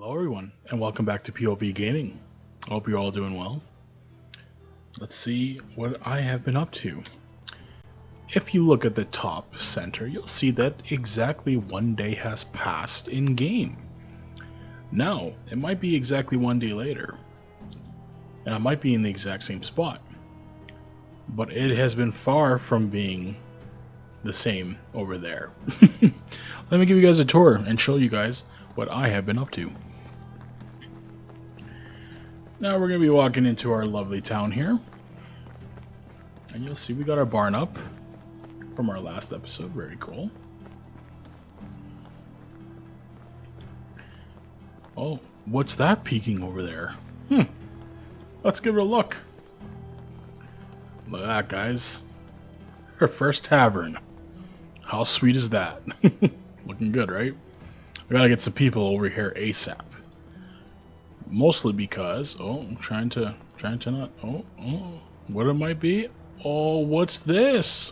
Hello everyone, and welcome back to POV Gaming. I hope you're all doing well. Let's see what I have been up to. If you look at the top center, you'll see that exactly one day has passed in game. Now, it might be exactly one day later, and I might be in the exact same spot, but it has been far from being the same over there. Let me give you guys a tour and show you guys what I have been up to. Now we're going to be walking into our lovely town here. And you'll see we got our barn up from our last episode. Very cool. Oh, what's that peeking over there? Let's give it a look. Look at that, guys. Our first tavern. How sweet is that? Looking good, right? We gotta get some people over here ASAP. Mostly because, I'm trying to not, what it might be? Oh, what's this?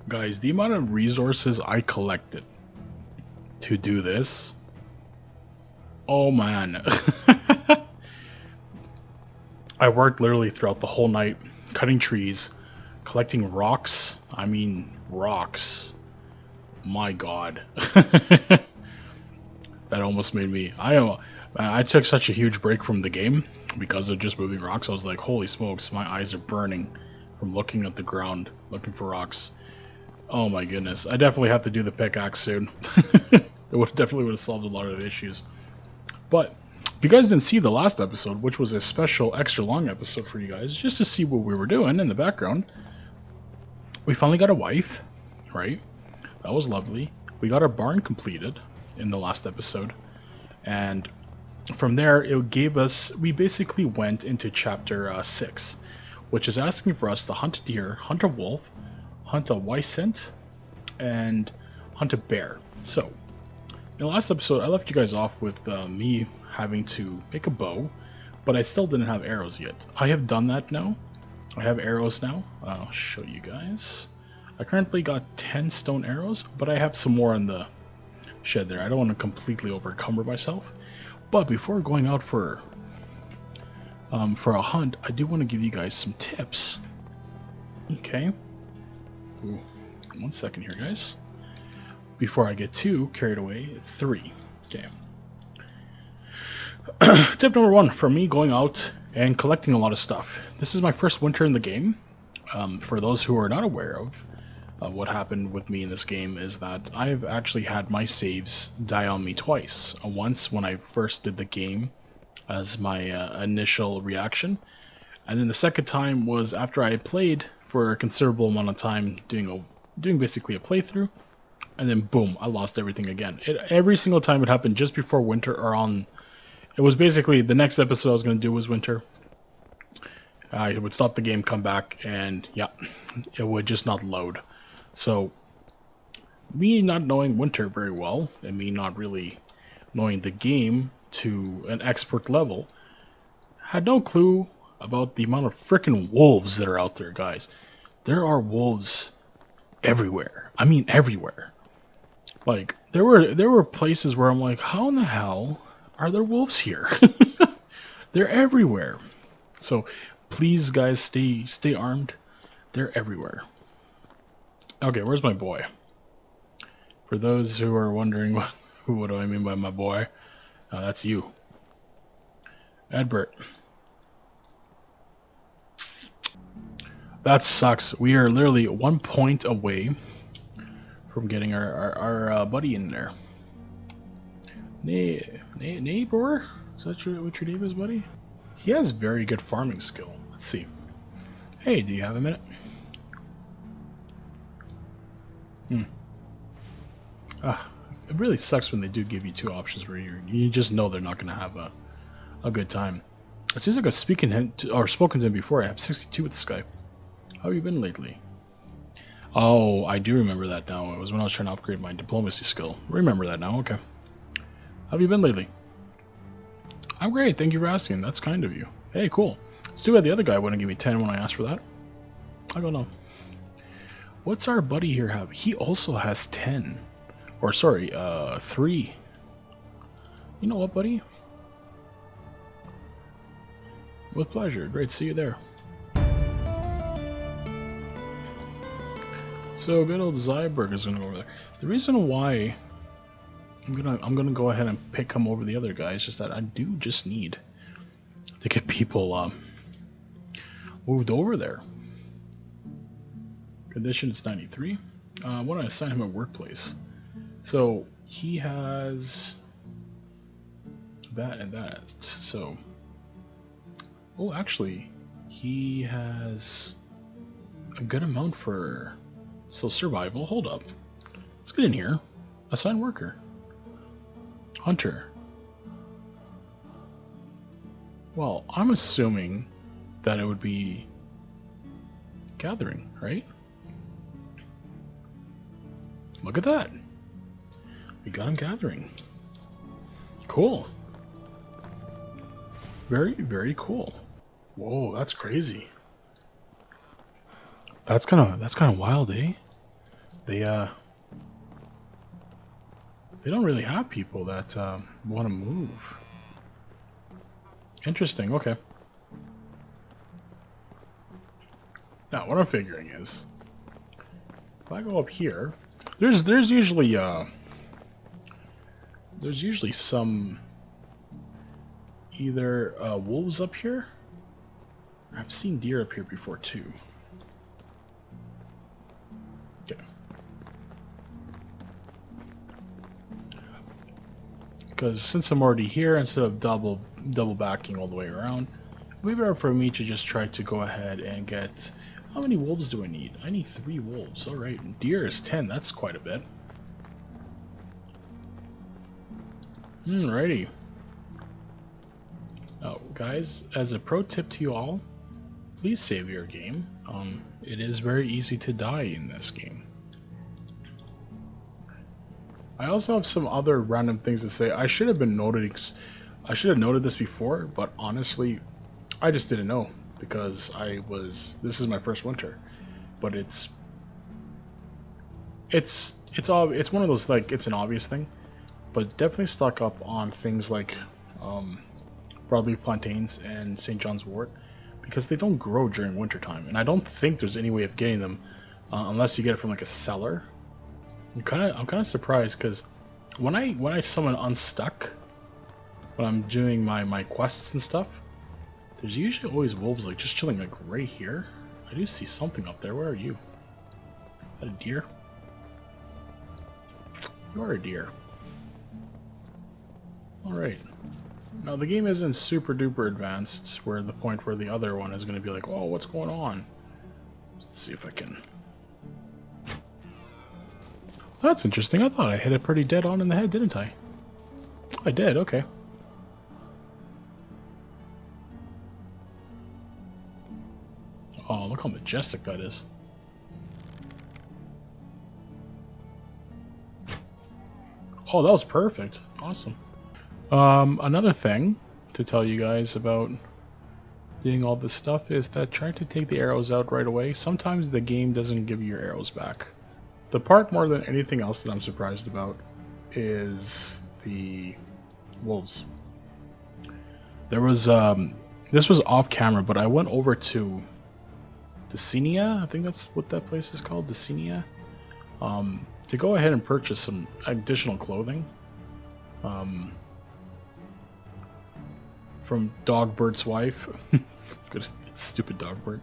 Guys, the amount of resources I collected to do this, oh man. I worked literally throughout the whole night, cutting trees, collecting rocks. I mean, rocks. My god. That almost made me... I took such a huge break from the game because of just moving rocks. I was like, holy smokes, my eyes are burning from looking at the ground, looking for rocks. Oh my goodness. I definitely have to do the pickaxe soon. It definitely would have solved a lot of issues. But if you guys didn't see the last episode, which was a special extra long episode for you guys, just to see what we were doing in the background, we finally got a wife, right? That was lovely. We got our barn completed in the last episode, and from there it gave us, we basically went into chapter 6, which is asking for us to hunt a deer, hunt a wolf, hunt a wisent, and hunt a bear. So in the last episode I left you guys off with me having to make a bow, but I still didn't have arrows yet. I have done that now. I have arrows now. I'll show you guys. I currently got 10 stone arrows, but I have some more in the shed there. I don't want to completely overcumber myself. But before going out for a hunt, I do want to give you guys some tips. Okay. Ooh, 1 second here, guys. Before I get too carried away, 3. Okay. Tip number 1 for me going out and collecting a lot of stuff. This is my first winter in the game. For those who are not aware of what happened with me in this game is that I've actually had my saves die on me twice. Once when I first did the game as my initial reaction, and then the second time was after I had played for a considerable amount of time doing basically a playthrough, and then boom, I lost everything again. Every single time it happened just before winter or on. It was basically the next episode I was going to do was winter. I would stop the game, come back, and yeah, it would just not load. So, me not knowing winter very well, and me not really knowing the game to an expert level, had no clue about the amount of frickin' wolves that are out there, guys. There are wolves everywhere. I mean, everywhere. Like, there were places where I'm like, how in the hell are there wolves here? They're everywhere. So, please, guys, stay armed. They're everywhere. Okay, where's my boy? For those who are wondering what do I mean by my boy, that's you. Edbert. That sucks. We are literally 1 point away from getting our buddy in there. Neighbor? Is that what your name is, buddy? He has very good farming skill. Let's see. Hey, do you have a minute? It really sucks when they do give you 2 options where you just know they're not going to have a good time. It seems like I've spoken to him before. I have 62 with this guy. How have you been lately? Oh, I do remember that now. It was when I was trying to upgrade my diplomacy skill. Remember that now, okay. How have you been lately? I'm great, thank you for asking. That's kind of you. Hey, cool. It's too bad the other guy wouldn't give me 10 when I asked for that. I don't know. What's our buddy here have? He also has 10. Or sorry, 3 You know what, buddy? With pleasure. Great to see you there. So good old Zyberg is gonna go over there. The reason why I'm gonna go ahead and pick him over the other guy is just that I do just need to get people moved over there. Condition is 93. I want to assign him a workplace. So he has that and that. So, oh, actually, he has a good amount for survival. Hold up, let's get in here. Assign worker, hunter. Well, I'm assuming that it would be gathering, right? Look at that. We got him gathering. Cool. Very, very cool. Whoa, that's crazy. That's kind of wild, eh? They don't really have people that want to move. Interesting. Okay. Now, what I'm figuring is, if I go up here, there's usually some either wolves up here. I've seen deer up here before too. Okay. Because since I'm already here, instead of double backing all the way around, it would be better for me to just try to go ahead and get. How many wolves do I need? I need 3 wolves. Alright, deer is 10. That's quite a bit. Alrighty. Now, guys, as a pro tip to you all, please save your game. It is very easy to die in this game. I also have some other random things to say. I should have noted this before, but honestly, I just didn't know. Because this is my first winter, but it's one of those, like, it's an obvious thing, but definitely stock up on things like broadleaf plantains and St. John's wort, because they don't grow during wintertime, and I don't think there's any way of getting them unless you get it from like a cellar. I'm kind of surprised because when I summon Unstuck, when I'm doing my quests and stuff, there's usually always wolves like just chilling like right here. I do see something up there. Where are you? Is that a deer? You are a deer. Alright. Now the game isn't super duper advanced where the point where the other one is going to be like, oh, what's going on? Let's see if I can. Well, that's interesting. I thought I hit it pretty dead on in the head, didn't I? I did, okay. Oh, look how majestic that is. Oh, that was perfect. Awesome. Another thing to tell you guys about doing all this stuff is that trying to take the arrows out right away, sometimes the game doesn't give you your arrows back. The part more than anything else that I'm surprised about is the wolves. There was, this was off camera, but I went over to Dacinia, I think that's what that place is called, Dacinia, to go ahead and purchase some additional clothing from Dogbert's wife. Good, stupid Dogbert.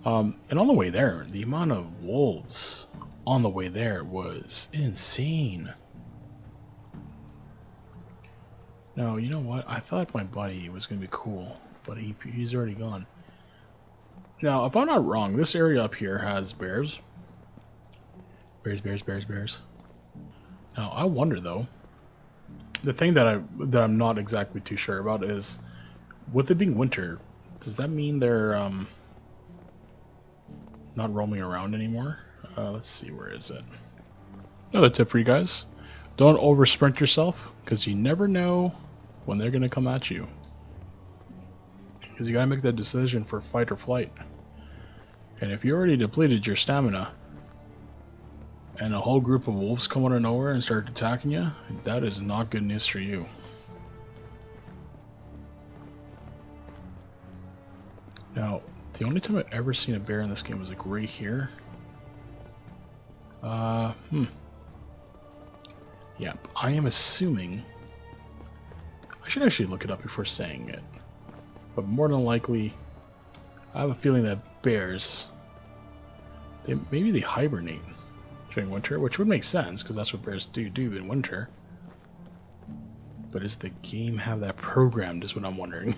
And on the way there, the amount of wolves on the way there was insane. Now, you know what? I thought my buddy was going to be cool, but he's already gone. Now, if I'm not wrong, this area up here has bears. Bears. Now, I wonder though. The thing that I'm not exactly too sure about is, with it being winter, does that mean they're not roaming around anymore? Let's see, where is it? Another tip for you guys: don't over sprint yourself, because you never know when they're gonna come at you. Because you gotta make that decision for fight or flight. And if you already depleted your stamina, and a whole group of wolves come out of nowhere and start attacking you, that is not good news for you. The only time I've ever seen a bear in this game was like right here. Yeah, I am assuming... I should actually look it up before saying it. But more than likely, I have a feeling that bears... maybe they hibernate during winter, which would make sense, because that's what bears do in winter. But does the game have that programmed, is what I'm wondering.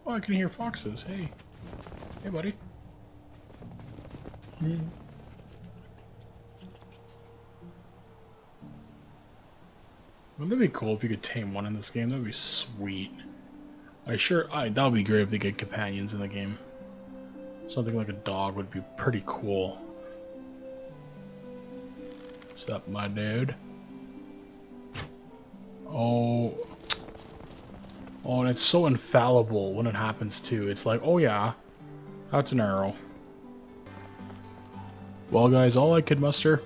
Oh, I can hear foxes. Hey. Hey, buddy. Wouldn't that be cool if you could tame one in this game? That would be sweet. That would be great if they get companions in the game. Something like a dog would be pretty cool. What's up, my dude? Oh, and it's so infallible when it happens too. It's like, oh yeah, that's an arrow. Well, guys, all I could muster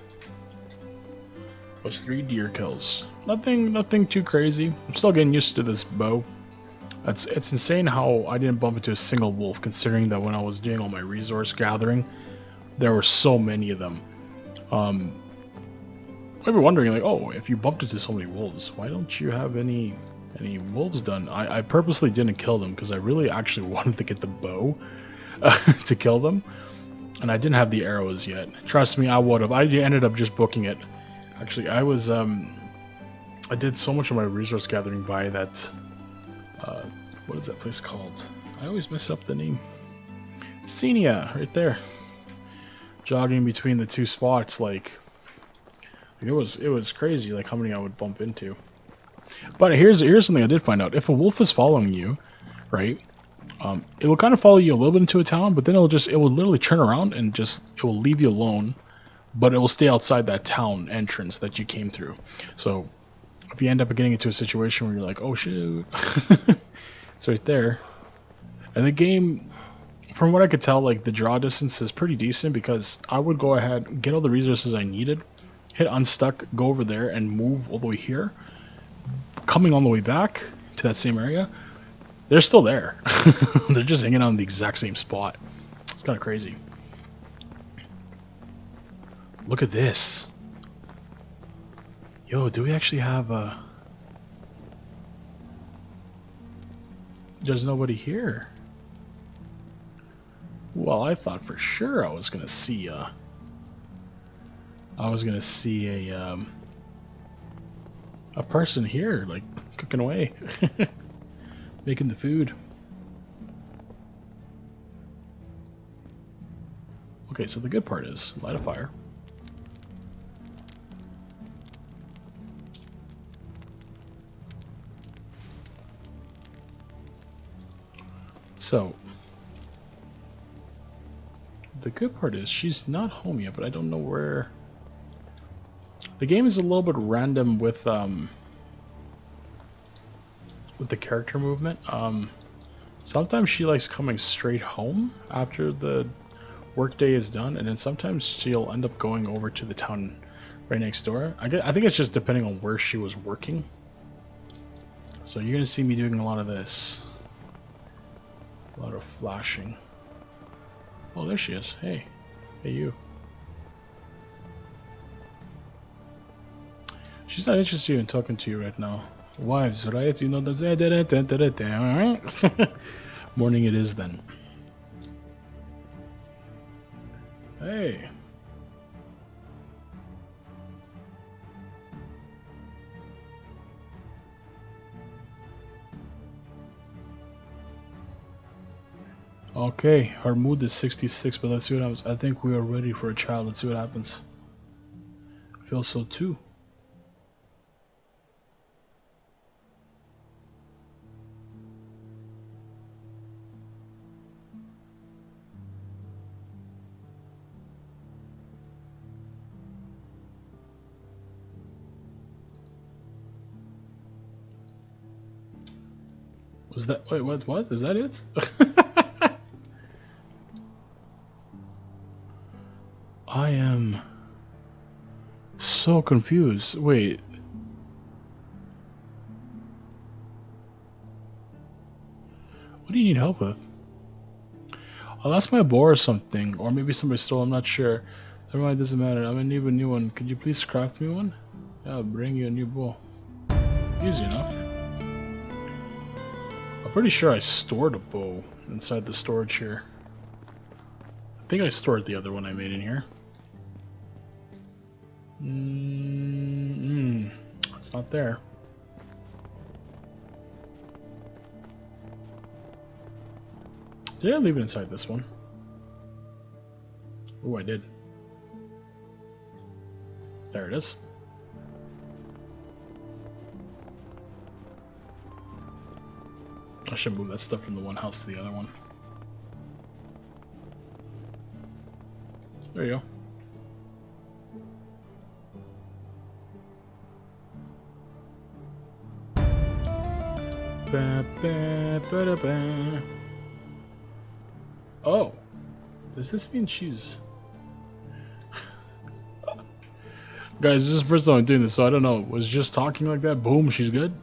was 3 deer kills. Nothing too crazy. I'm still getting used to this bow. It's insane how I didn't bump into a single wolf, considering that when I was doing all my resource gathering, there were so many of them. I were wondering, like, oh, if you bumped into so many wolves, why don't you have any wolves done? I purposely didn't kill them because I really actually wanted to get the bow to kill them, and I didn't have the arrows yet. Trust me, I would have. I ended up just booking it. Actually, I did so much of my resource gathering by that. What is that place called? I always mess up the name. Senia, right there. Jogging between the 2 spots, like it was crazy, like how many I would bump into. But here's something I did find out. If a wolf is following you, right, it will kind of follow you a little bit into a town, but then it will literally turn around and it will leave you alone, but it will stay outside that town entrance that you came through. So if you end up getting into a situation where you're like, oh shoot, it's right there. And the game, from what I could tell, like the draw distance is pretty decent, because I would go ahead, get all the resources I needed, hit unstuck, go over there, and move all the way here. Coming all the way back to that same area, they're still there. They're just hanging out in the exact same spot. It's kind of crazy. Look at this. Yo, do we actually have a... There's nobody here. Well, I thought for sure I was gonna see a person here, like cooking away, making the food. Okay, so the good part is light a fire. So the good part is she's not home yet, but I don't know where. The game is a little bit random with the character movement. Sometimes she likes coming straight home after the workday is done, and then sometimes she'll end up going over to the town right next door. I think it's just depending on where she was working. So you're gonna see me doing a lot of this, a lot of flashing. Oh, there she is. Hey, you. She's not interested in talking to you right now. Wives, right? You know the morning it is then. Hey. Okay, her mood is 66, but let's see what happens. I think we are ready for a child. Let's see what happens. I feel so too. Was that... Wait, what? Is that it? so confused. Wait. What do you need help with? Oh, that's my bow or something. Or maybe somebody stole, I'm not sure. Never mind, doesn't matter. I'm gonna need a new one. Could you please craft me one? Yeah, I'll bring you a new bow. Easy enough. I'm pretty sure I stored a bow inside the storage here. I think I stored the other one I made in here. It's not there. Did I leave it inside this one? Oh, I did. There it is. I should move that stuff from the one house to the other one. There you go. Ba, ba, ba, da, ba. Oh, does this mean she's... Guys, this is the first time I'm doing this, so I don't know. Was just talking like that? Boom, she's good?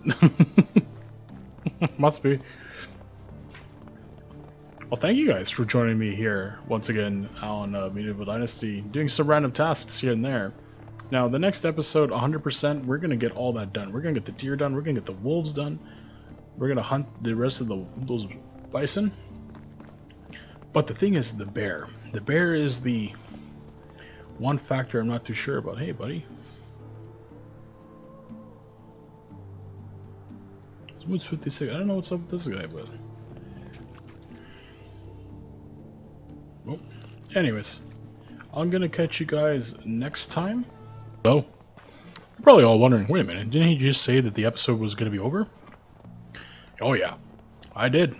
Must be. Well, thank you guys for joining me here once again on Medieval Dynasty, doing some random tasks here and there. Now, the next episode, 100%, we're going to get all that done. We're going to get the deer done. We're going to get the wolves done. We're going to hunt the rest of those bison. But the thing is the bear. The bear is the one factor I'm not too sure about. Hey, buddy. What's 56? I don't know what's up with this guy, but... Well, anyways, I'm gonna catch you guys next time. So, you're probably all wondering, wait a minute, didn't he just say that the episode was gonna be over? Oh yeah, I did.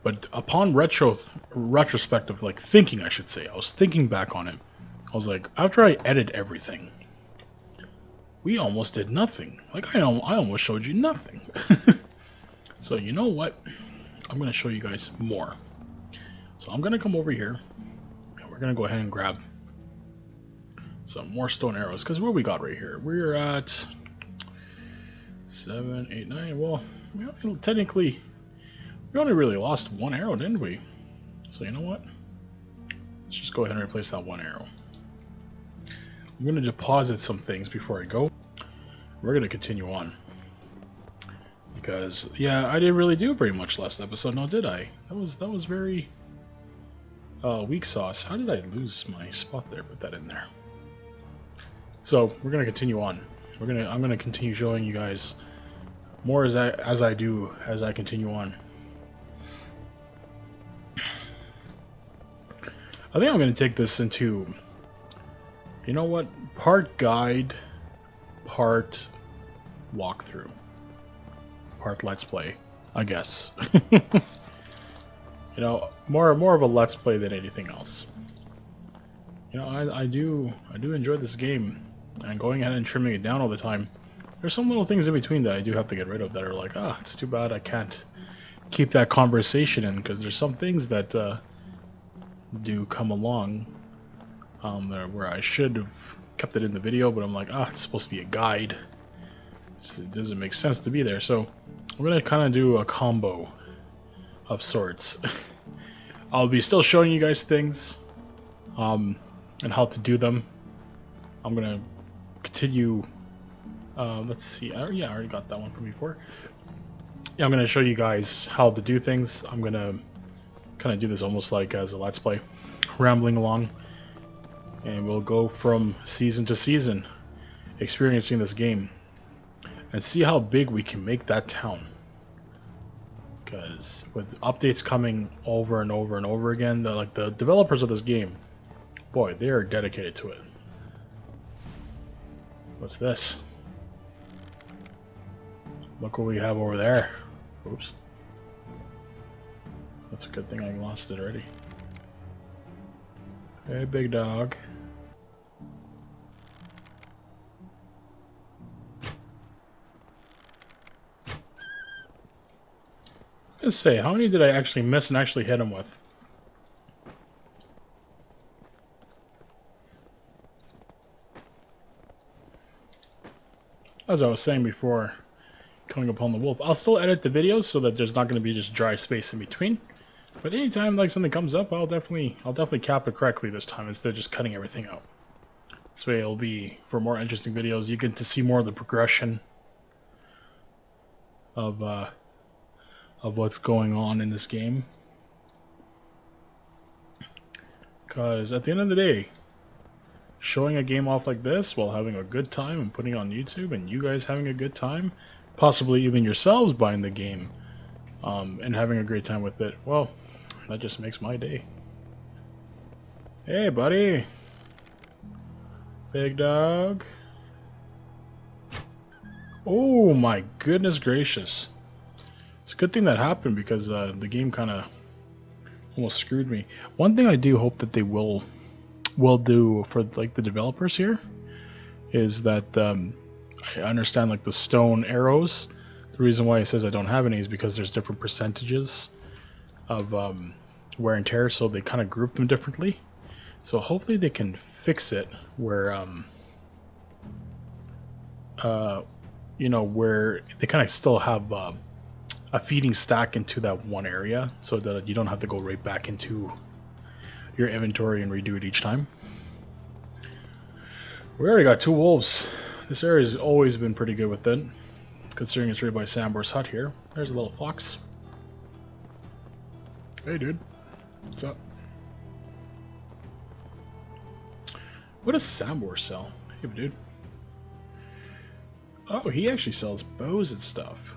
But upon retrospective, like thinking, I should say, I was thinking back on it. I was like, after I edit everything, we almost did nothing. Like I almost showed you nothing. So you know what? I'm gonna show you guys more. So I'm gonna come over here, and we're gonna go ahead and grab some more stone arrows. Because what we got right here, we're at 7, 8, 9. Well, technically, we only really lost one arrow, didn't we? So you know what? Let's just go ahead and replace that one arrow. I'm gonna deposit some things before I go. We're gonna continue on. Because yeah, I didn't really do very much last episode, now did I? That was very weak sauce. How did I lose my spot there? Put that in there. So we're gonna continue on. I'm gonna continue showing you guys more as I continue on. I think I'm gonna take this into, you know what, part guide, part walkthrough, part let's play, I guess. You know, more of a let's play than anything else. You know, I do enjoy this game, and going ahead and trimming it down all the time. There's some little things in between that I do have to get rid of that are like, it's too bad I can't keep that conversation in, because there's some things that do come along where I should have kept it in the video, but I'm like, it's supposed to be a guide. It doesn't make sense to be there, so I'm gonna kind of do a combo of sorts. I'll be still showing you guys things and how to do them. I'm gonna continue. Let's see. I already got that one from before. Yeah, I'm gonna show you guys how to do things. I'm gonna kind of do this almost like as a let's play, rambling along, and we'll go from season to season, experiencing this game, and see how big we can make that town. Because with updates coming over and over and over again, the developers of this game, boy, they are dedicated to it. What's this? Look what we have over there. Oops. That's a good thing I lost it already. Hey, big dog. Let's say, how many did I actually miss and actually hit him with? as I was saying before, coming upon the wolf, I'll still edit the videos so that there's not going to be just dry space in between. But anytime like something comes up, I'll definitely cap it correctly this time instead of just cutting everything out. This way it'll be for more interesting videos. You get to see more of the progression of what's going on in this game. Because at the end of the day, showing a game off like this while having a good time and putting it on YouTube and you guys having a good time, possibly even yourselves buying the game and having a great time with it, well, that just makes my day. Hey, buddy. Big dog. Oh my goodness gracious. It's a good thing that happened because the game kind of almost screwed me. One thing I do hope that they will do for like the developers here is that I understand like the stone arrows. The reason why it says I don't have any is because there's different percentages of wear and tear, so they kind of group them differently. So hopefully they can fix it where you know, where they kind of still have a feeding stack into that one area so that you don't have to go right back into your inventory and redo it each time. We already got 2 wolves. This area has always been pretty good with it, considering it's right by Sambor's hut here. There's a little fox. Hey dude, what's up? What does Sambor sell? Hey dude. Oh, he actually sells bows and stuff.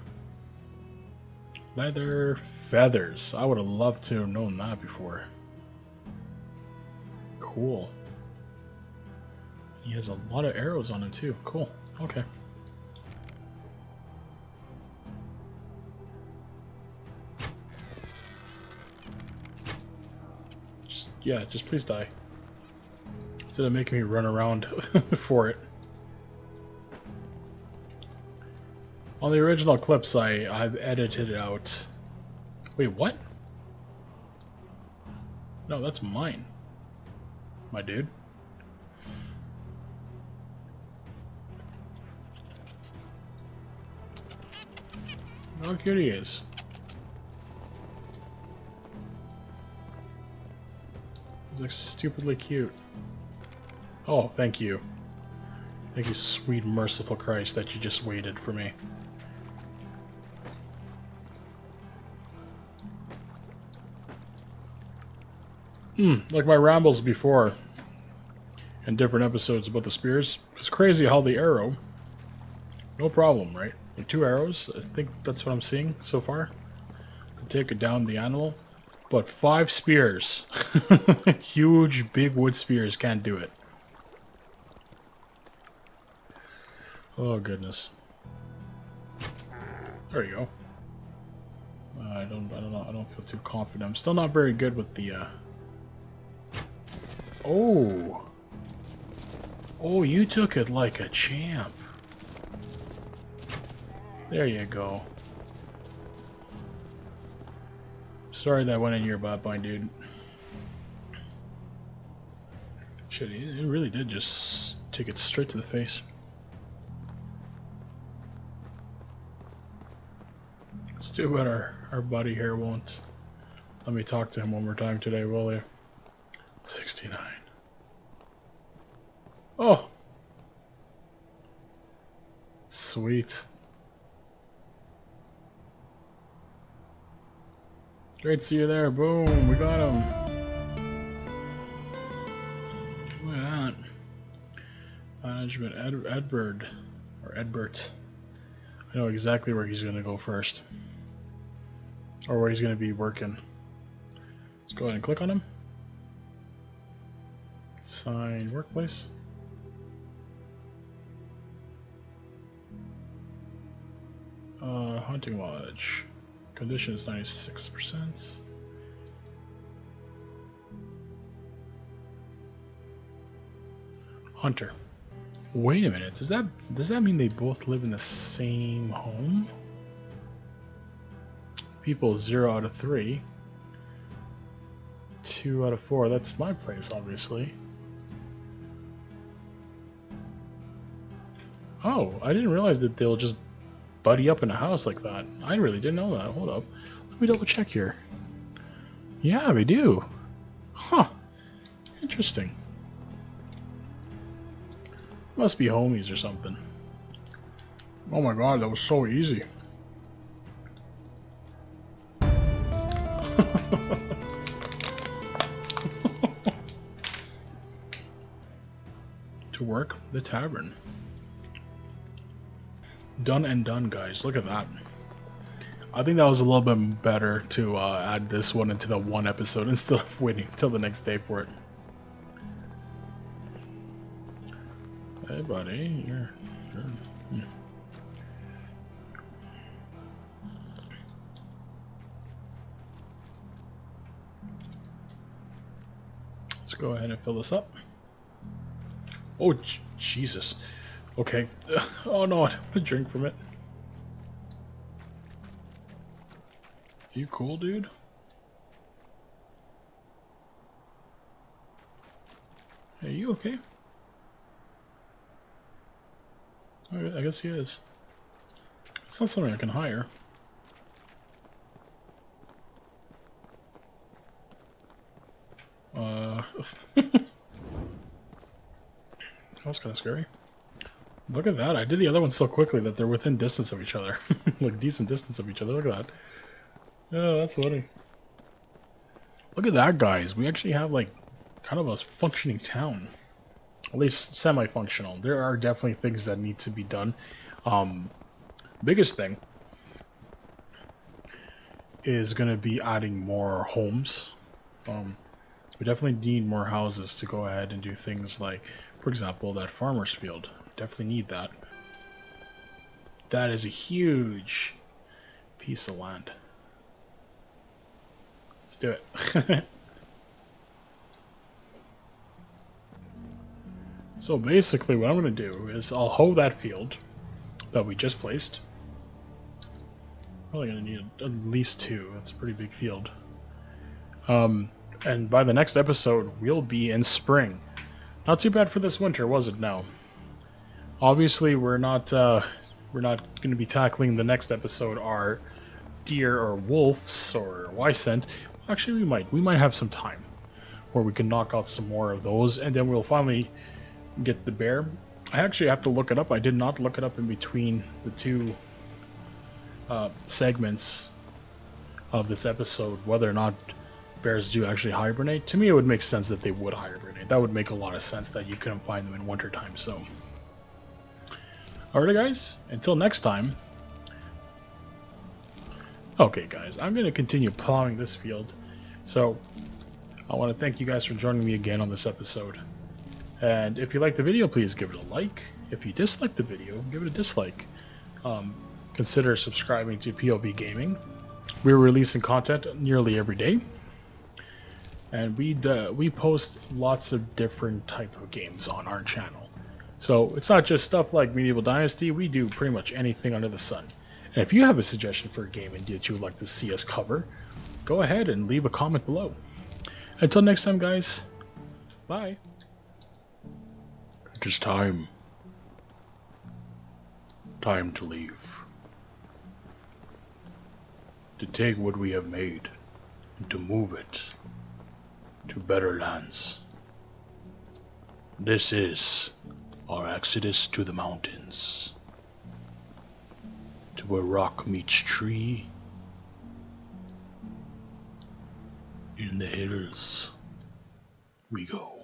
Leather, feathers. I would have loved to have known that before. Cool. He has a lot of arrows on him too. Cool. Okay. Just please die. Instead of making me run around for it. On the original clips, I've edited out. Wait, what? No, that's mine. My dude. How cute he is. He's like stupidly cute. Oh, thank you. Thank you, sweet merciful Christ, that you just waited for me. Like my rambles before in different episodes about the spears. It's crazy how the arrow, no problem, right? Like 2 arrows, I think that's what I'm seeing so far. To take it down the animal. But 5 spears, huge big wood spears can't do it. Oh goodness. There you go. I don't know. I don't feel too confident. I'm still not very good with the. Oh. Oh, you took it like a champ. There you go. Sorry that went in your butt, my dude. Shit, it really did just take it straight to the face. It's too bad our buddy here won't let me talk to him one more time today, will he? 69. Oh! Sweet. Great to see you there. Boom, we got him. Look at that. Management, Edbert. I know exactly where he's going to go first. Or where he's going to be working. Let's go ahead and click on him. Sign workplace. Hunting lodge. Condition is 96%. Hunter. Wait a minute. Does that mean they both live in the same home? People 0 out of 3. 2 out of 4. That's my place, obviously. Oh, I didn't realize that they'll just buddy up in a house like that. I really didn't know that. Hold up. Let me double check here. Yeah, they do. Huh. Interesting. Must be homies or something. Oh my god, that was so easy. To work the tavern. Done and done, guys. Look at that. I think that was a little bit better to add this one into the one episode instead of waiting till the next day for it. Hey, buddy. You're Let's go ahead and fill this up. Oh, Jesus. Okay. Oh no, I don't want to drink from it. You cool, dude? Hey, you okay? I guess he is. It's not something I can hire. That was kind of scary. Look at that. I did the other one so quickly that they're within distance of each other. Like, decent distance of each other. Look at that. Yeah, that's funny. Look at that, guys. We actually have, like, kind of a functioning town. At least semi-functional. There are definitely things that need to be done. Biggest thing is going to be adding more homes. We definitely need more houses to go ahead and do things like, for example, that farmer's field. Definitely need that. That is a huge piece of land. Let's do it. So basically what I'm going to do is I'll hoe that field that we just placed. Probably going to need at least 2. That's a pretty big field. And by the next episode, we'll be in spring. Not too bad for this winter, was it? No. Obviously, we're not going to be tackling the next episode are deer or wolves or Wysent. Actually, we might have some time where we can knock out some more of those, and then we'll finally get the bear. I actually have to look it up. I did not look it up in between the two segments of this episode, whether or not bears do actually hibernate. To me, it would make sense that they would hibernate. That would make a lot of sense that you couldn't find them in wintertime. So, alright, guys. Until next time. Okay, guys. I'm going to continue plowing this field. So, I want to thank you guys for joining me again on this episode. And if you liked the video, please give it a like. If you disliked the video, give it a dislike. Consider subscribing to POV Gaming. We're releasing content nearly every day. And we post lots of different type of games on our channel. So it's not just stuff like Medieval Dynasty, we do pretty much anything under the sun. And if you have a suggestion for a game that you would like to see us cover, go ahead and leave a comment below. Until next time, guys, bye. It is time. Time to leave. To take what we have made and to move it to better lands. This is our exodus to the mountains, to where rock meets tree. In the hills we go.